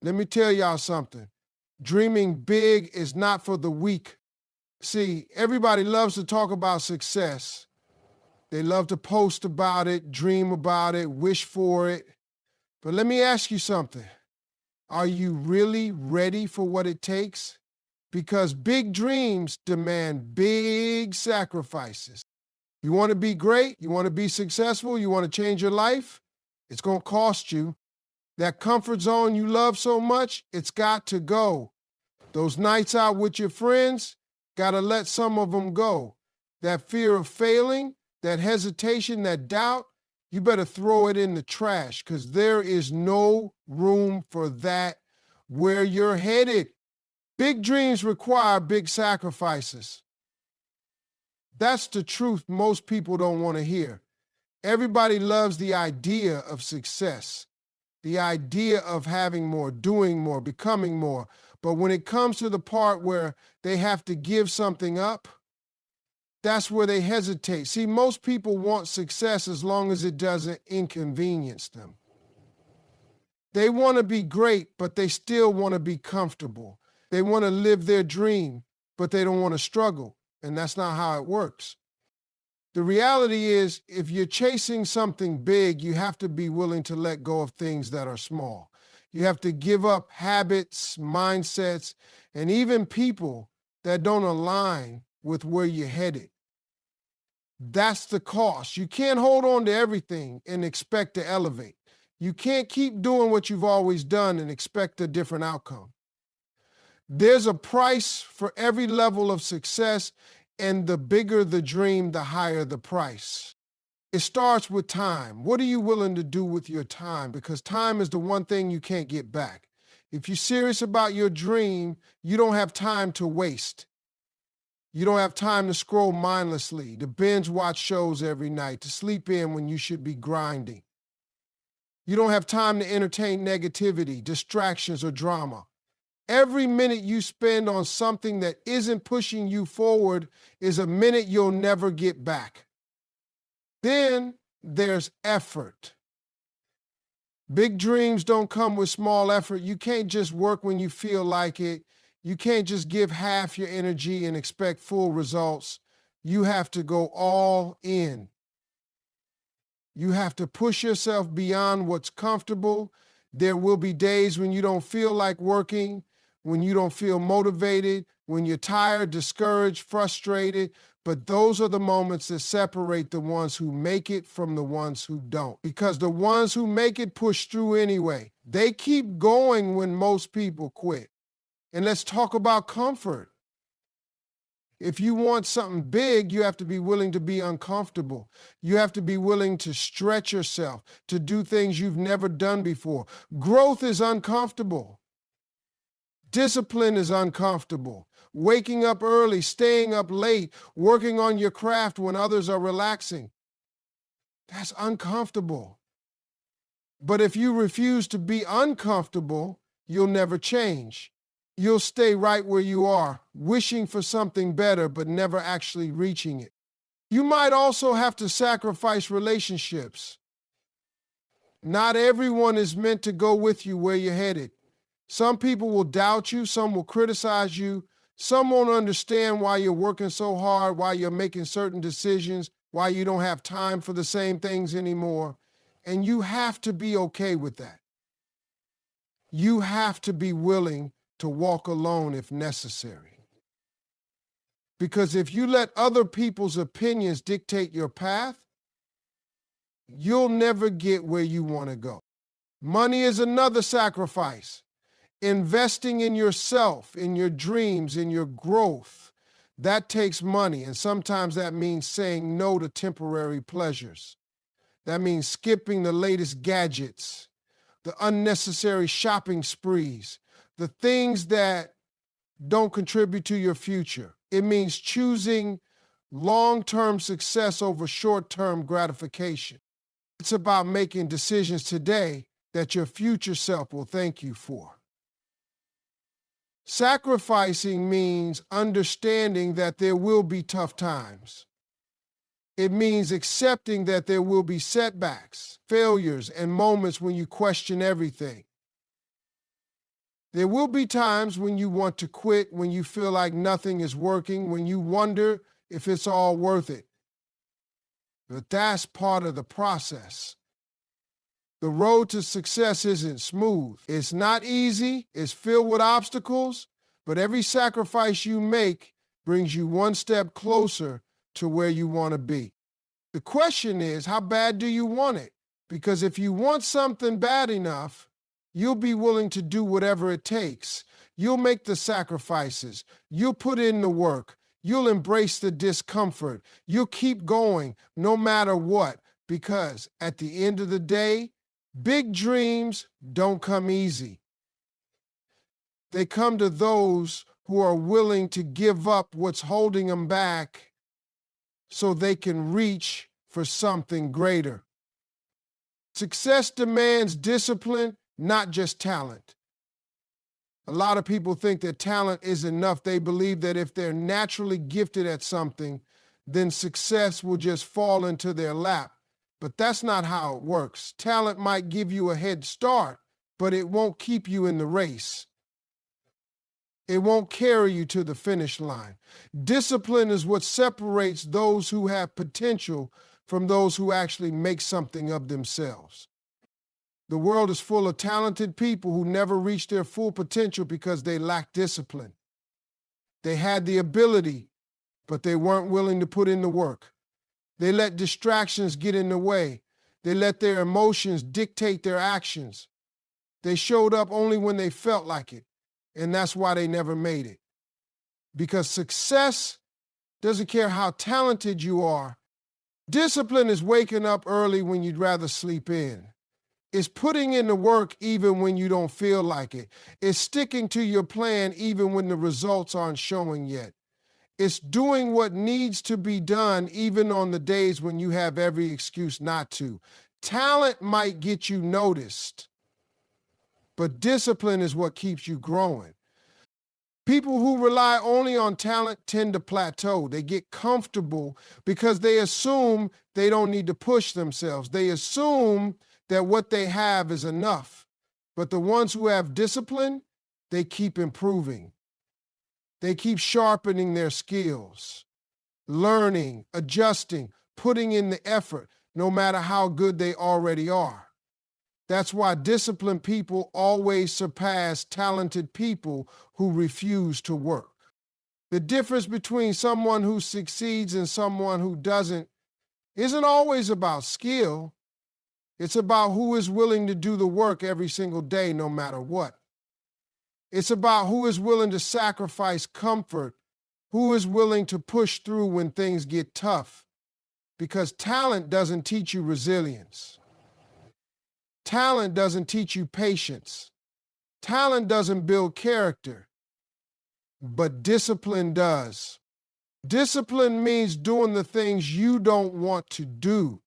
Let me tell y'all something. Dreaming big is not for the weak. See, everybody loves to talk about success. They love to post about it, dream about it, wish for it. But let me ask you something. Are you really ready for what it takes? Because big dreams demand big sacrifices. You want to be great? You want to be successful? You want to change your life? It's going to cost you. That comfort zone you love so much, it's got to go. Those nights out with your friends, got to let some of them go. That fear of failing, that hesitation, that doubt, you better throw it in the trash because there is no room for that where you're headed. Big dreams require big sacrifices. That's the truth most people don't want to hear. Everybody loves the idea of success, the idea of having more, doing more, becoming more. But when it comes to the part where they have to give something up, that's where they hesitate. See, most people want success as long as it doesn't inconvenience them. They want to be great, but they still want to be comfortable. They want to live their dream, but they don't want to struggle. And that's not how it works. The reality is, if you're chasing something big, you have to be willing to let go of things that are small. You have to give up habits, mindsets, and even people that don't align with where you're headed. That's the cost. You can't hold on to everything and expect to elevate. You can't keep doing what you've always done and expect a different outcome. There's a price for every level of success, and the bigger the dream, the higher the price. It starts with time. What are you willing to do with your time? Because time is the one thing you can't get back. If you're serious about your dream, you don't have time to waste. You don't have time to scroll mindlessly, to binge watch shows every night, to sleep in when you should be grinding. You don't have time to entertain negativity, distractions, or drama. Every minute you spend on something that isn't pushing you forward is a minute you'll never get back. Then there's effort. Big dreams don't come with small effort. You can't just work when you feel like it. You can't just give half your energy and expect full results. You have to go all in. You have to push yourself beyond what's comfortable. There will be days when you don't feel like working, when you don't feel motivated, when you're tired, discouraged, frustrated. But those are the moments that separate the ones who make it from the ones who don't. Because the ones who make it push through anyway. They keep going when most people quit. And let's talk about comfort. If you want something big, you have to be willing to be uncomfortable. You have to be willing to stretch yourself, to do things you've never done before. Growth is uncomfortable. Discipline is uncomfortable. Waking up early, staying up late, working on your craft when others are relaxing. That's uncomfortable. But if you refuse to be uncomfortable, you'll never change. You'll stay right where you are, wishing for something better, but never actually reaching it. You might also have to sacrifice relationships. Not everyone is meant to go with you where you're headed. Some people will doubt you, some will criticize you, some won't understand why you're working so hard, why you're making certain decisions, why you don't have time for the same things anymore. And you have to be okay with that. You have to be willing to walk alone if necessary. Because if you let other people's opinions dictate your path, you'll never get where you want to go. Money is another sacrifice. Investing in yourself, in your dreams, in your growth, that takes money. And sometimes that means saying no to temporary pleasures. That means skipping the latest gadgets, the unnecessary shopping sprees, the things that don't contribute to your future. It means choosing long-term success over short-term gratification. It's about making decisions today that your future self will thank you for. Sacrificing means understanding that there will be tough times. It means accepting that there will be setbacks, failures, and moments when you question everything. There will be times when you want to quit, when you feel like nothing is working, when you wonder if it's all worth it. But that's part of the process. The road to success isn't smooth. It's not easy. It's filled with obstacles, but every sacrifice you make brings you one step closer to where you want to be. The question is, how bad do you want it? Because if you want something bad enough, you'll be willing to do whatever it takes. You'll make the sacrifices. You'll put in the work. You'll embrace the discomfort. You'll keep going no matter what, because at the end of the day, big dreams don't come easy. They come to those who are willing to give up what's holding them back so they can reach for something greater. Success demands discipline, not just talent. A lot of people think that talent is enough. They believe that if they're naturally gifted at something, then success will just fall into their lap. But that's not how it works. Talent might give you a head start, but it won't keep you in the race. It won't carry you to the finish line. Discipline is what separates those who have potential from those who actually make something of themselves. The world is full of talented people who never reach their full potential because they lack discipline. They had the ability, but they weren't willing to put in the work. They let distractions get in the way. They let their emotions dictate their actions. They showed up only when they felt like it, and that's why they never made it. Because success doesn't care how talented you are. Discipline is waking up early when you'd rather sleep in. It's putting in the work even when you don't feel like it. It's sticking to your plan even when the results aren't showing yet. It's doing what needs to be done even on the days when you have every excuse not to. Talent might get you noticed, but discipline is what keeps you growing. People who rely only on talent tend to plateau. They get comfortable because they assume they don't need to push themselves. They assume that what they have is enough. But the ones who have discipline, they keep improving. They keep sharpening their skills, learning, adjusting, putting in the effort, no matter how good they already are. That's why disciplined people always surpass talented people who refuse to work. The difference between someone who succeeds and someone who doesn't isn't always about skill. It's about who is willing to do the work every single day, no matter what. It's about who is willing to sacrifice comfort, who is willing to push through when things get tough. Because talent doesn't teach you resilience. Talent doesn't teach you patience. Talent doesn't build character, but discipline does. Discipline means doing the things you don't want to do.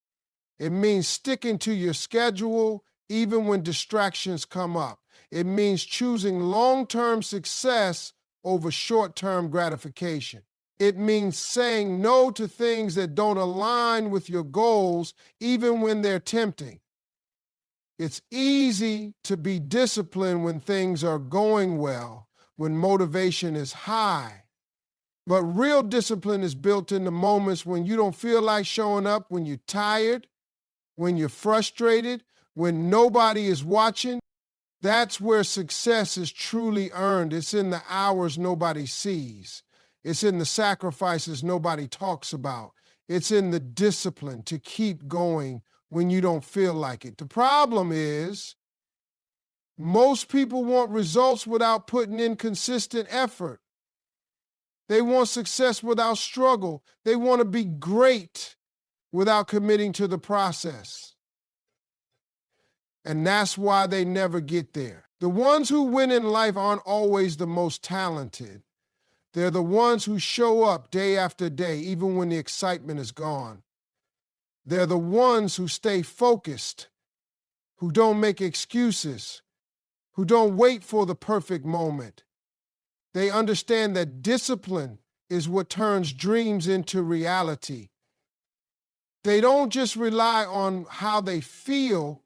It means sticking to your schedule even when distractions come up. It means choosing long-term success over short-term gratification. It means saying no to things that don't align with your goals even when they're tempting. It's easy to be disciplined when things are going well, when motivation is high. But real discipline is built in the moments when you don't feel like showing up, when you're tired, when you're frustrated, when nobody is watching. That's where success is truly earned. It's in the hours nobody sees. It's in the sacrifices nobody talks about. It's in the discipline to keep going when you don't feel like it. The problem is, most people want results without putting in consistent effort. They want success without struggle. They want to be great without committing to the process. And that's why they never get there. The ones who win in life aren't always the most talented. They're the ones who show up day after day, even when the excitement is gone. They're the ones who stay focused, who don't make excuses, who don't wait for the perfect moment. They understand that discipline is what turns dreams into reality. They don't just rely on how they feel.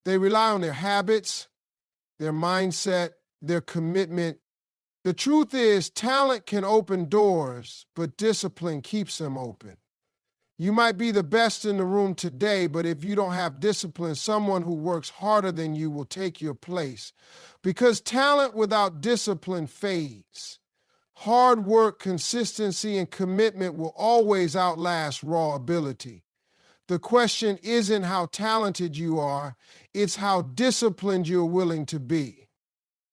They rely on their habits, their mindset, their commitment. The truth is, talent can open doors, but discipline keeps them open. You might be the best in the room today, but if you don't have discipline, someone who works harder than you will take your place. Because talent without discipline fades. Hard work, consistency, and commitment will always outlast raw ability. The question isn't how talented you are, it's how disciplined you're willing to be.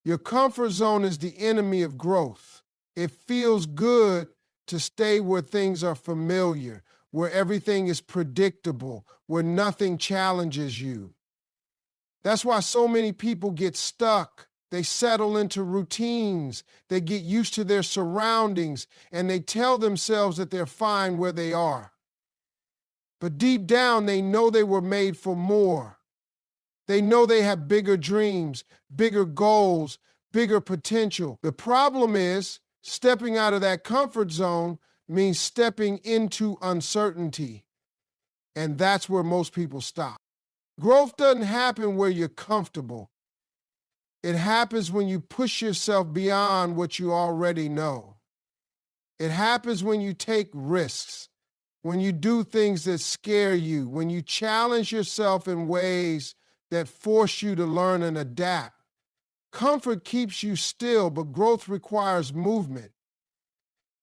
Your comfort zone is the enemy of growth. It feels good to stay where things are familiar, where everything is predictable, where nothing challenges you. That's why so many people get stuck. They settle into routines, they get used to their surroundings, and they tell themselves that they're fine where they are. But deep down, they know they were made for more. They know they have bigger dreams, bigger goals, bigger potential. The problem is, stepping out of that comfort zone means stepping into uncertainty. And that's where most people stop. Growth doesn't happen where you're comfortable. It happens when you push yourself beyond what you already know. It happens when you take risks, when you do things that scare you, when you challenge yourself in ways that force you to learn and adapt. Comfort keeps you still, but growth requires movement.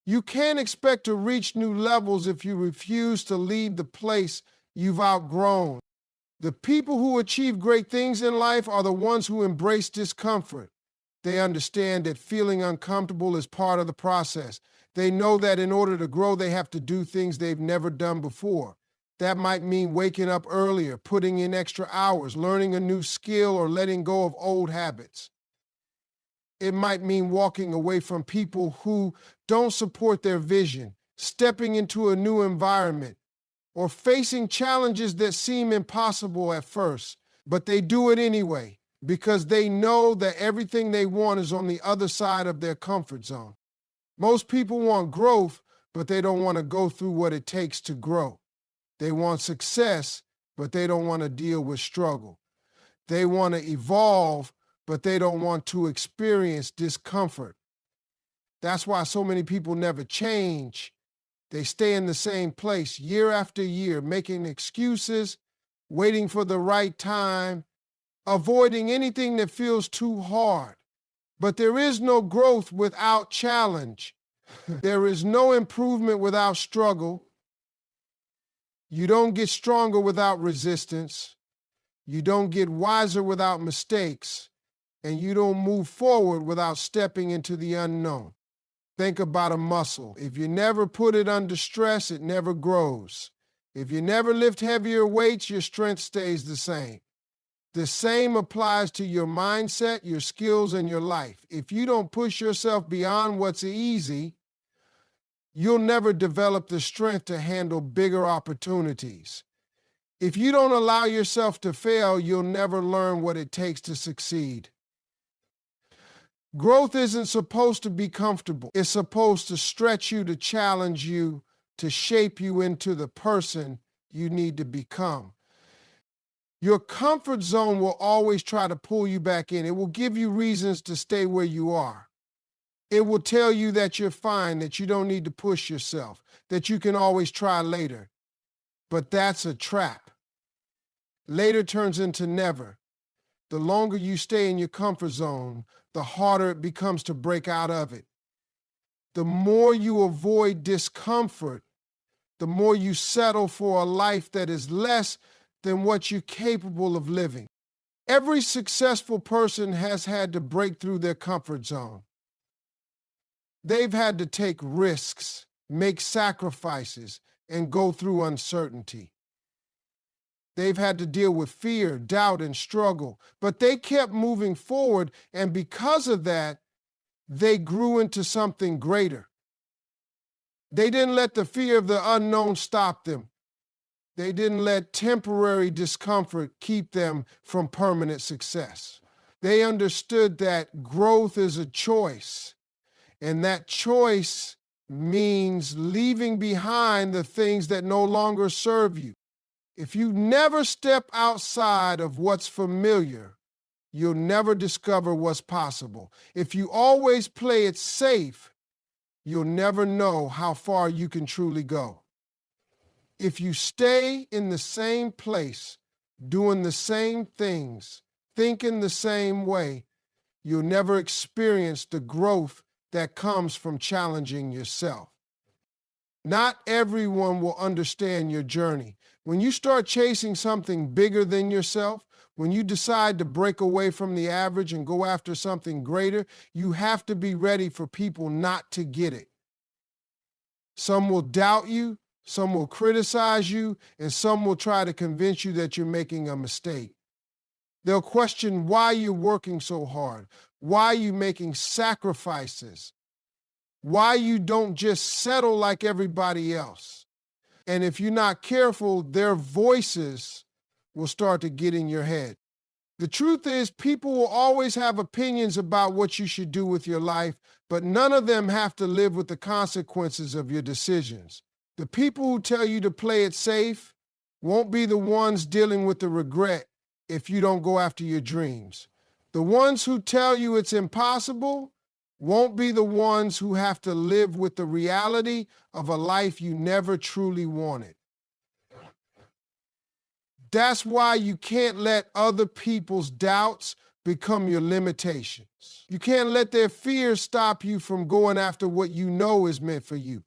You can't expect to reach new levels if you refuse to leave the place you've outgrown. The people who achieve great things in life are the ones who embrace discomfort. They understand that feeling uncomfortable is part of the process. They know that in order to grow, they have to do things they've never done before. That might mean waking up earlier, putting in extra hours, learning a new skill, or letting go of old habits. It might mean walking away from people who don't support their vision, stepping into a new environment, or facing challenges that seem impossible at first, but they do it anyway because they know that everything they want is on the other side of their comfort zone. Most people want growth, but they don't want to go through what it takes to grow. They want success, but they don't want to deal with struggle. They want to evolve, but they don't want to experience discomfort. That's why so many people never change. They stay in the same place year after year, making excuses, waiting for the right time, avoiding anything that feels too hard. But there is no growth without challenge. There is no improvement without struggle. You don't get stronger without resistance. You don't get wiser without mistakes. And you don't move forward without stepping into the unknown. Think about a muscle. If you never put it under stress, it never grows. If you never lift heavier weights, your strength stays the same. The same applies to your mindset, your skills, and your life. If you don't push yourself beyond what's easy, you'll never develop the strength to handle bigger opportunities. If you don't allow yourself to fail, you'll never learn what it takes to succeed. Growth isn't supposed to be comfortable. It's supposed to stretch you, to challenge you, to shape you into the person you need to become. Your comfort zone will always try to pull you back in. It will give you reasons to stay where you are. It will tell you that you're fine, that you don't need to push yourself, that you can always try later. But that's a trap. Later turns into never. The longer you stay in your comfort zone, the harder it becomes to break out of it. The more you avoid discomfort, the more you settle for a life that is less than what you're capable of living. Every successful person has had to break through their comfort zone. They've had to take risks, make sacrifices, and go through uncertainty. They've had to deal with fear, doubt, and struggle, but they kept moving forward, and because of that, they grew into something greater. They didn't let the fear of the unknown stop them. They didn't let temporary discomfort keep them from permanent success. They understood that growth is a choice, and that choice means leaving behind the things that no longer serve you. If you never step outside of what's familiar, you'll never discover what's possible. If you always play it safe, you'll never know how far you can truly go. If you stay in the same place, doing the same things, thinking the same way, you'll never experience the growth that comes from challenging yourself. Not everyone will understand your journey. When you start chasing something bigger than yourself, when you decide to break away from the average and go after something greater, you have to be ready for people not to get it. Some will doubt you, some will criticize you, and some will try to convince you that you're making a mistake. They'll question why you're working so hard, why you're making sacrifices, why you don't just settle like everybody else. And if you're not careful, their voices will start to get in your head. The truth is, people will always have opinions about what you should do with your life, but none of them have to live with the consequences of your decisions. The people who tell you to play it safe won't be the ones dealing with the regret if you don't go after your dreams. The ones who tell you it's impossible won't be the ones who have to live with the reality of a life you never truly wanted. That's why you can't let other people's doubts become your limitations. You can't let their fears stop you from going after what you know is meant for you.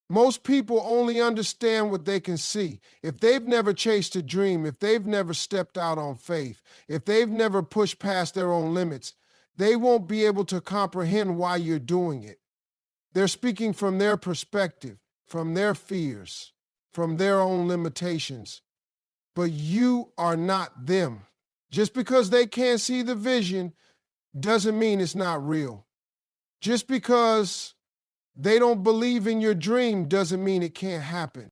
Most people only understand what they can see. If they've never chased a dream, if they've never stepped out on faith, if they've never pushed past their own limits, they won't be able to comprehend why you're doing it. They're speaking from their perspective, from their fears, from their own limitations. But you are not them. Just because they can't see the vision doesn't mean it's not real. Just because they don't believe in your dream doesn't mean it can't happen.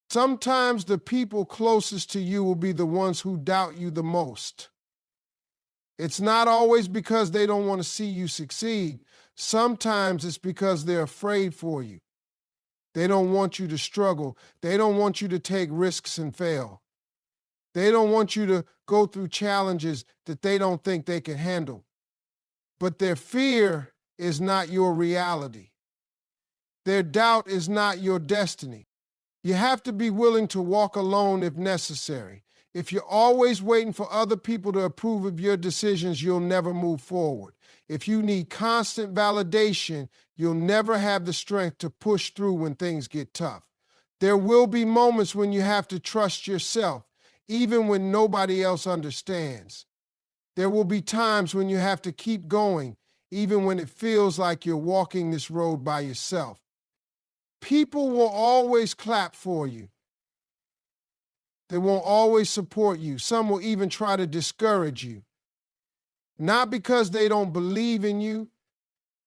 Sometimes the people closest to you will be the ones who doubt you the most. It's not always because they don't want to see you succeed. Sometimes it's because they're afraid for you. They don't want you to struggle. They don't want you to take risks and fail. They don't want you to go through challenges that they don't think they can handle. But their fear is not your reality. Their doubt is not your destiny. You have to be willing to walk alone if necessary. If you're always waiting for other people to approve of your decisions, you'll never move forward. If you need constant validation, you'll never have the strength to push through when things get tough. There will be moments when you have to trust yourself, even when nobody else understands. There will be times when you have to keep going, even when it feels like you're walking this road by yourself. People will always clap for you. They won't always support you. Some will even try to discourage you. Not because they don't believe in you,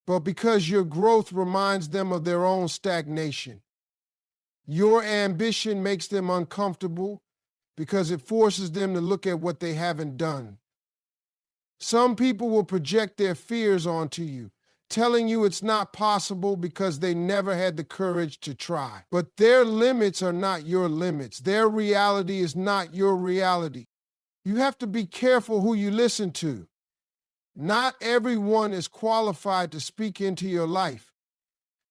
but because your growth reminds them of their own stagnation. Your ambition makes them uncomfortable because it forces them to look at what they haven't done. Some people will project their fears onto you, telling you it's not possible because they never had the courage to try. But their limits are not your limits. Their reality is not your reality. You have to be careful who you listen to. Not everyone is qualified to speak into your life.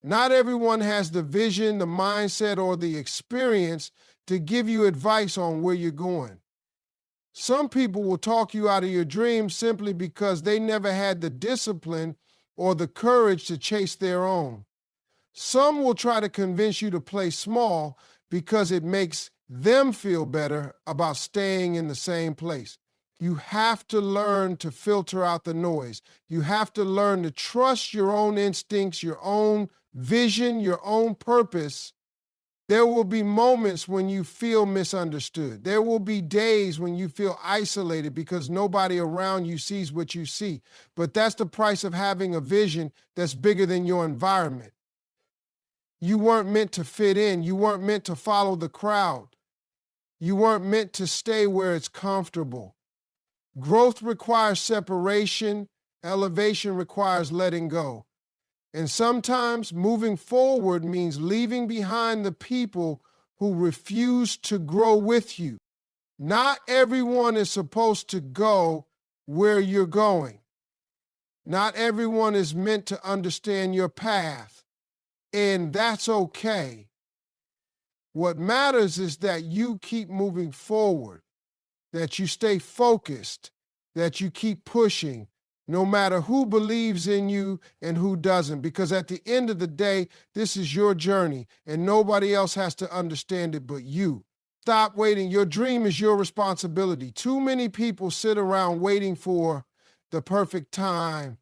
Not everyone has the vision, the mindset, or the experience to give you advice on where you're going. Some people will talk you out of your dreams simply because they never had the discipline or the courage to chase their own. Some will try to convince you to play small because it makes them feel better about staying in the same place. You have to learn to filter out the noise. You have to learn to trust your own instincts, your own vision, your own purpose. There will be moments when you feel misunderstood. There will be days when you feel isolated because nobody around you sees what you see. But that's the price of having a vision that's bigger than your environment. You weren't meant to fit in. You weren't meant to follow the crowd. You weren't meant to stay where it's comfortable. Growth requires separation. Elevation requires letting go. And sometimes moving forward means leaving behind the people who refuse to grow with you. Not everyone is supposed to go where you're going. Not everyone is meant to understand your path, and that's okay. What matters is that you keep moving forward, that you stay focused, that you keep pushing, no matter who believes in you and who doesn't. Because at the end of the day, this is your journey, and nobody else has to understand it but you. Stop waiting. Your dream is your responsibility. Too many people sit around waiting for the perfect time,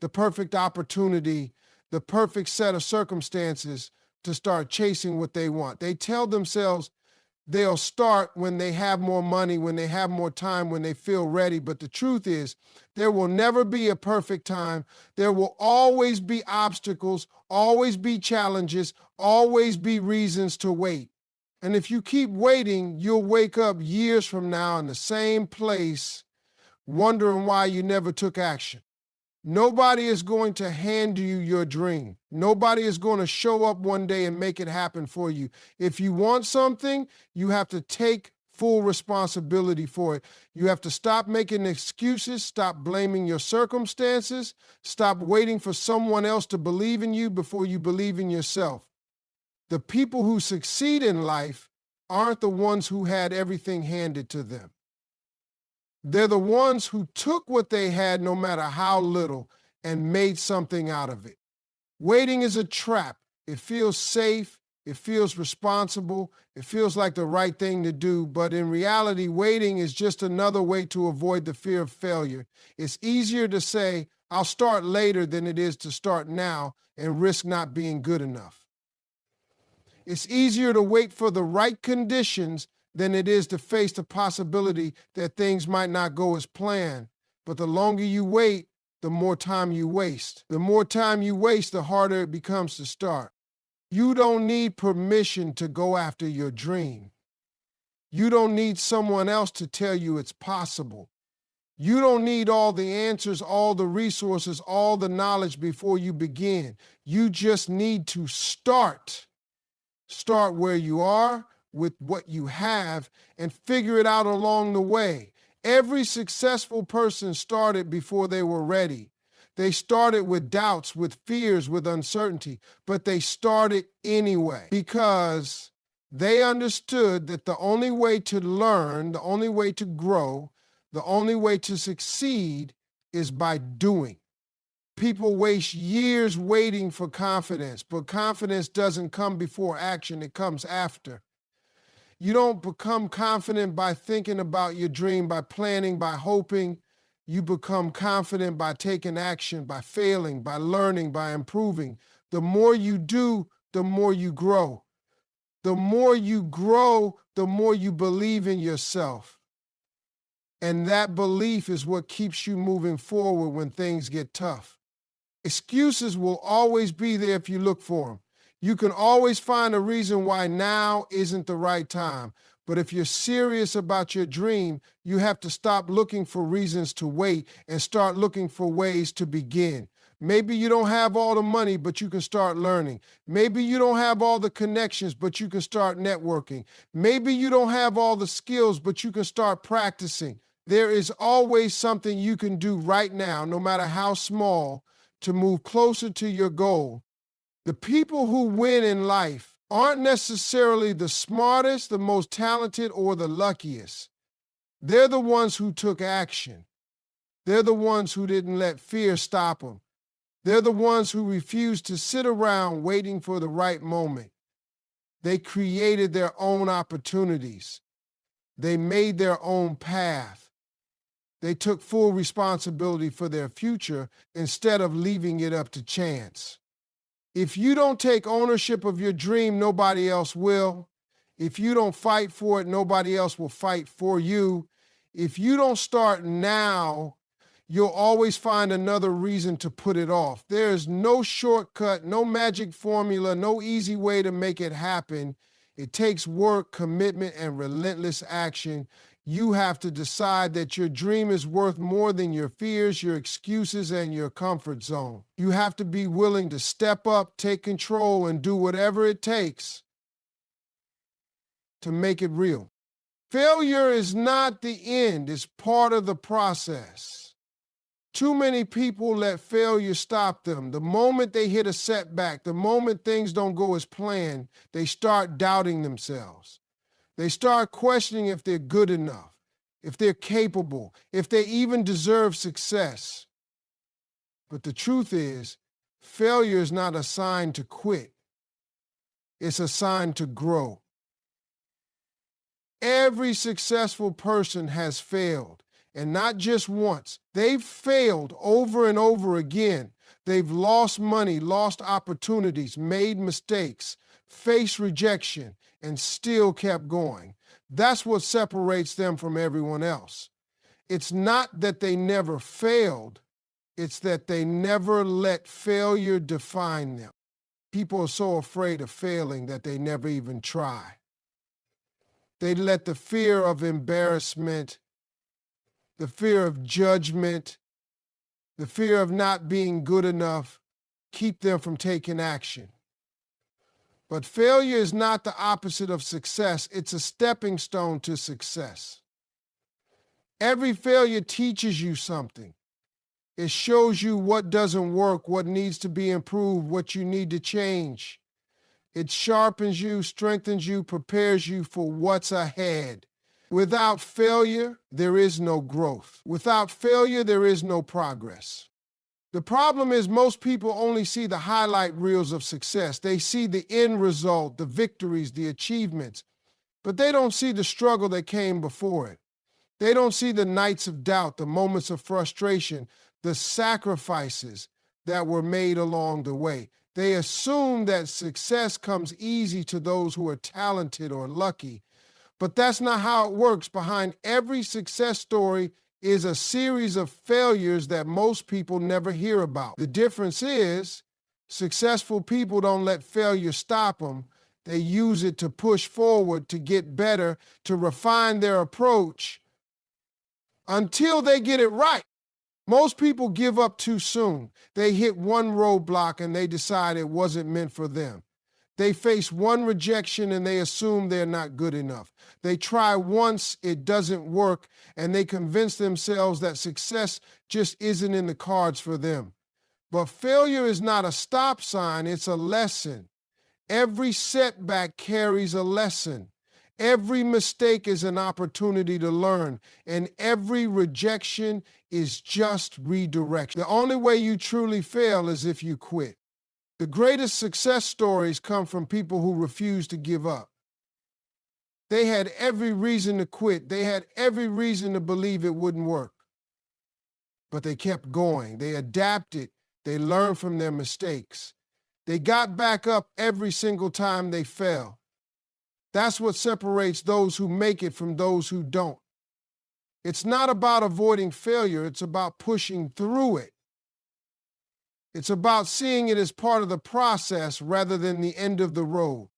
the perfect opportunity, the perfect set of circumstances to start chasing what they want. They tell themselves they'll start when they have more money, when they have more time, when they feel ready. But the truth is, there will never be a perfect time. There will always be obstacles, always be challenges, always be reasons to wait. And if you keep waiting, you'll wake up years from now in the same place, wondering why you never took action. Nobody is going to hand you your dream. Nobody is going to show up one day and make it happen for you. If you want something, you have to take full responsibility for it. You have to stop making excuses, stop blaming your circumstances, stop waiting for someone else to believe in you before you believe in yourself. The people who succeed in life aren't the ones who had everything handed to them. They're the ones who took what they had, no matter how little, and made something out of it. Waiting is a trap. It feels safe. It feels responsible. It feels like the right thing to do. But in reality, waiting is just another way to avoid the fear of failure. It's easier to say, I'll start later, than it is to start now and risk not being good enough. It's easier to wait for the right conditions than it is to face the possibility that things might not go as planned. But the longer you wait, the more time you waste. The more time you waste, the harder it becomes to start. You don't need permission to go after your dream. You don't need someone else to tell you it's possible. You don't need all the answers, all the resources, all the knowledge before you begin. You just need to start. Start where you are, with what you have, and figure it out along the way. Every successful person started before they were ready. They started with doubts, with fears, with uncertainty, but they started anyway because they understood that the only way to learn, the only way to grow, the only way to succeed is by doing. People waste years waiting for confidence, but confidence doesn't come before action, it comes after. You don't become confident by thinking about your dream, by planning, by hoping. You become confident by taking action, by failing, by learning, by improving. The more you do, the more you grow. The more you grow, the more you believe in yourself. And that belief is what keeps you moving forward when things get tough. Excuses will always be there if you look for them. You can always find a reason why now isn't the right time. But if you're serious about your dream, you have to stop looking for reasons to wait and start looking for ways to begin. Maybe you don't have all the money, but you can start learning. Maybe you don't have all the connections, but you can start networking. Maybe you don't have all the skills, but you can start practicing. There is always something you can do right now, no matter how small, to move closer to your goal. The people who win in life aren't necessarily the smartest, the most talented, or the luckiest. They're the ones who took action. They're the ones who didn't let fear stop them. They're the ones who refused to sit around waiting for the right moment. They created their own opportunities. They made their own path. They took full responsibility for their future instead of leaving it up to chance. If you don't take ownership of your dream, nobody else will. If you don't fight for it, nobody else will fight for you. If you don't start now, you'll always find another reason to put it off. There is no shortcut, no magic formula, no easy way to make it happen. It takes work, commitment, and relentless action. You have to decide that your dream is worth more than your fears, your excuses, and your comfort zone. You have to be willing to step up, take control, and do whatever it takes to make it real. Failure is not the end, it's part of the process. Too many people let failure stop them. The moment they hit a setback, the moment things don't go as planned, they start doubting themselves. They start questioning if they're good enough, if they're capable, if they even deserve success. But the truth is, failure is not a sign to quit. It's a sign to grow. Every successful person has failed, and not just once. They've failed over and over again. They've lost money, lost opportunities, made mistakes, faced rejection, and still kept going. That's what separates them from everyone else. It's not that they never failed, it's that they never let failure define them. People are so afraid of failing that they never even try. They let the fear of embarrassment, the fear of judgment, the fear of not being good enough keep them from taking action. But failure is not the opposite of success. It's a stepping stone to success. Every failure teaches you something. It shows you what doesn't work, what needs to be improved, what you need to change. It sharpens you, strengthens you, prepares you for what's ahead. Without failure, there is no growth. Without failure, there is no progress. The problem is most people only see the highlight reels of success. They see the end result, the victories, the achievements, but they don't see the struggle that came before it. They don't see the nights of doubt, the moments of frustration, the sacrifices that were made along the way. They assume that success comes easy to those who are talented or lucky, but that's not how it works. Behind every success story is a series of failures that most people never hear about. The difference is, successful people don't let failure stop them. They use it to push forward, to get better, to refine their approach until they get it right. Most people give up too soon. They hit one roadblock and they decide it wasn't meant for them. They face one rejection and they assume they're not good enough. They try once, it doesn't work, and they convince themselves that success just isn't in the cards for them. But failure is not a stop sign, it's a lesson. Every setback carries a lesson. Every mistake is an opportunity to learn, and every rejection is just redirection. The only way you truly fail is if you quit. The greatest success stories come from people who refuse to give up. They had every reason to quit. They had every reason to believe it wouldn't work. But they kept going. They adapted. They learned from their mistakes. They got back up every single time they fell. That's what separates those who make it from those who don't. It's not about avoiding failure, it's about pushing through it. It's about seeing it as part of the process rather than the end of the road.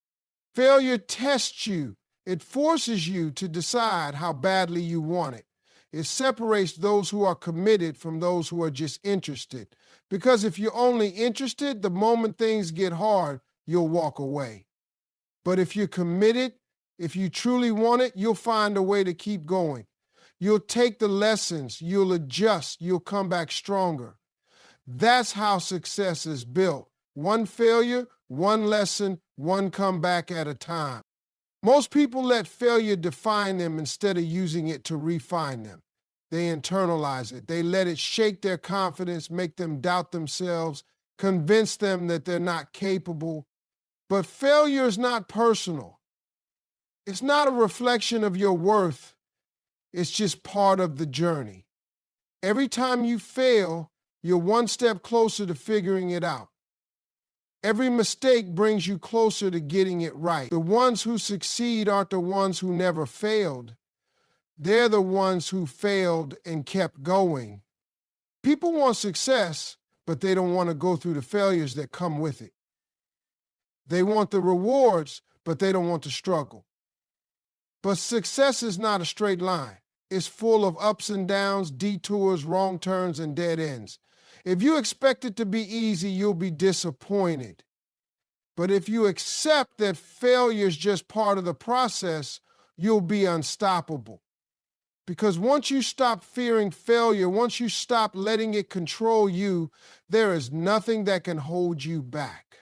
Failure tests you. It forces you to decide how badly you want it. It separates those who are committed from those who are just interested. Because if you're only interested, the moment things get hard, you'll walk away. But if you're committed, if you truly want it, you'll find a way to keep going. You'll take the lessons, you'll adjust, you'll come back stronger. That's how success is built. One failure, one lesson, one comeback at a time. Most people let failure define them instead of using it to refine them. They internalize it. They let it shake their confidence, make them doubt themselves, convince them that they're not capable. But failure is not personal. It's not a reflection of your worth. It's just part of the journey. Every time you fail, you're one step closer to figuring it out. Every mistake brings you closer to getting it right. The ones who succeed aren't the ones who never failed. They're the ones who failed and kept going. People want success, but they don't want to go through the failures that come with it. They want the rewards, but they don't want the struggle. But success is not a straight line. It's full of ups and downs, detours, wrong turns, and dead ends. If you expect it to be easy, you'll be disappointed. But if you accept that failure is just part of the process, you'll be unstoppable. Because once you stop fearing failure, once you stop letting it control you, there is nothing that can hold you back.